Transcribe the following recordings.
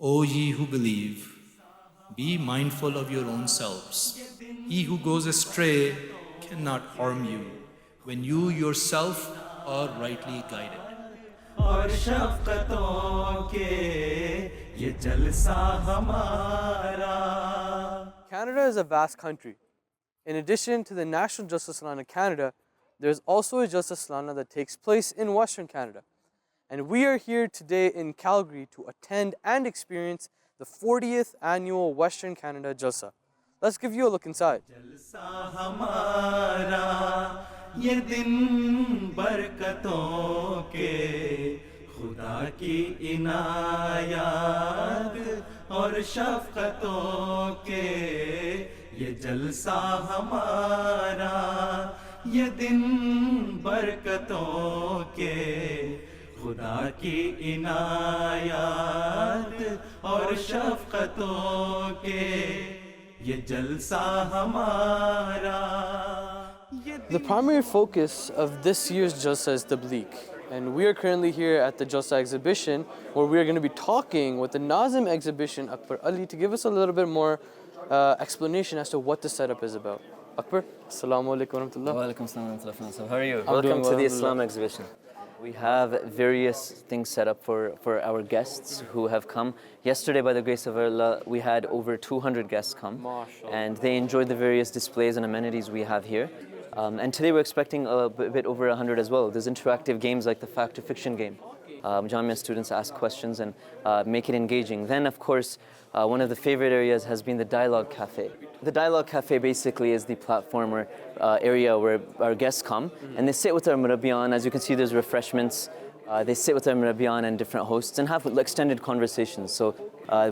O ye who believe, be mindful of your own selves. He who goes astray cannot harm you when you yourself are rightly guided. और शफ़क़तों के ये जलसा हमारा. Canada is a vast country. In addition to the National Jalsa Salana Canada, there's also a Jalsa Salana that takes place in Western Canada. And we are here today in Calgary to attend and experience the 40th annual Western Canada Jalsa. Let's give you a look inside. जलसा हमारा ये दिन बरकतों के खुदा की इनायत और शफ़क़तों के ये जलसा हमारा ये दिन बरकतों के खुदा की इनायत और शफ़क़तों के ये जलसा हमारा. The primary focus of this year's Jalsa is Tabligh, and we are currently here at the Jalsa exhibition where we are going to be talking with the Nazim exhibition Akbar Ali to give us a little bit more explanation as to what the setup is about. Akbar, assalamu alaikum wa rahmatullah. Wa alaikum assalam wa rahmatullah. So how are you? I'm doing Welcome to well, the alhamdulillah. Islam exhibition. We have various things set up for our guests who have come. Yesterday, by the grace of Allah, we had over 200 guests come. MashaAllah. And they enjoyed the various displays and amenities we have here. And today we're expecting a bit over 100 as well. There's interactive games like the fact or fiction game. Jamia students ask questions and make it engaging. Then, of course, one of the favorite areas has been the Dialogue Cafe. The Dialogue Cafe basically is the platform or area where our guests come and they sit with our murabbiyan. As you can see, there's refreshments. They sit with our murabbiyan and different hosts and have extended conversations. So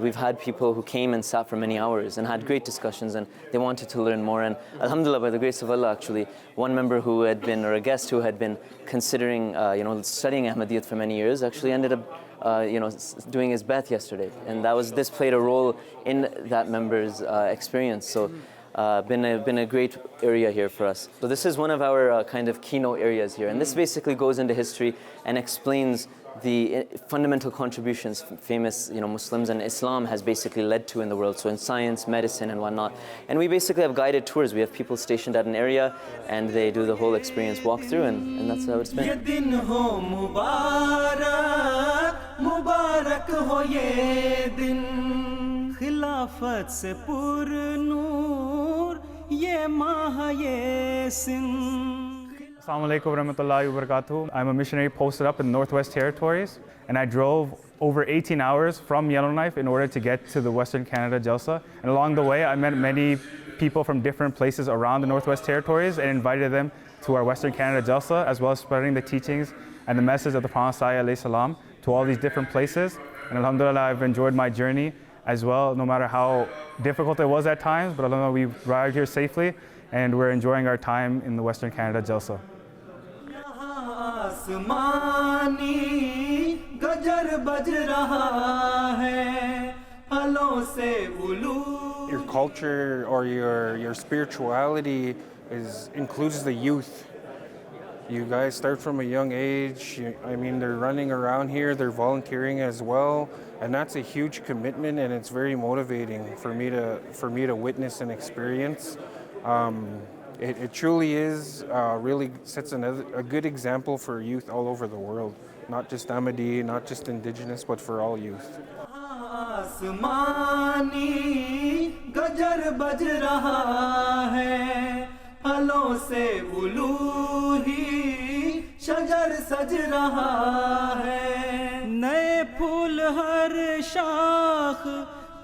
we've had people who came and sat for many hours and had great discussions and they wanted to learn more. And alhamdulillah, by the grace of Allah, actually, one member who had been, or a guest who had been considering, studying Ahmadiyyat for many years, actually ended up doing his bath yesterday, and this played a role in that member's experience. So, been a great area here for us. So this is one of our kind of keynote areas here, and this basically goes into history and explains the fundamental contributions famous Muslims and Islam has basically led to in the world. So in science, medicine, and whatnot. And we basically have guided tours. We have people stationed at an area, and they do the whole experience walk through, and that's how it's been. ये दिन हो मुबारक मुबारक हो ये दिन खिलाफत से पुरनूर ये माह ये सिन. Assalamu alaikum wa rahmatullahi wa barakatuh. I'm a missionary posted up in the Northwest Territories, and I drove over 18 hours from Yellowknife in order to get to the Western Canada Jalsa. And along the way, I met many people from different places around the Northwest Territories and invited them to our Western Canada Jalsa, as well as spreading the teachings and the message of the Prophet ﷺ to all these different places. And alhamdulillah, I've enjoyed my journey as well, no matter how difficult it was at times, but alhamdulillah, we've arrived here safely, and we're enjoying our time in the Western Canada Jalsa. Your culture or your spirituality includes the youth. You guys start from a young age. They're running around here, they're volunteering as well, and that's a huge commitment, and it's very motivating for me to witness and experience. It truly is really sets a good example for youth all over the world, not just Ahmadi, not just indigenous, but for all youth. शजर सज रहा है नए फूल हर शाख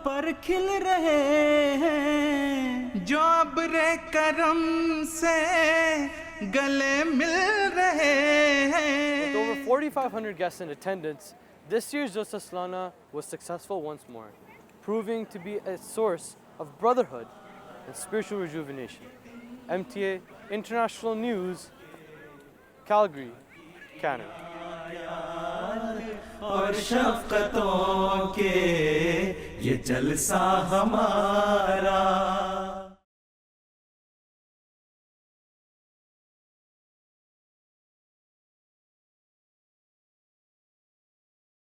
पर खिल रहे हैं जो अब्रे करम से गले मिल रहे हैं. With over 4,500 guests in attendance, this year's Jalsa Salana was successful once more, proving to be a source of brotherhood and spiritual rejuvenation. MTA International News, Calgary, Canada. और शफ़क़तों के ये जलसा हमारा.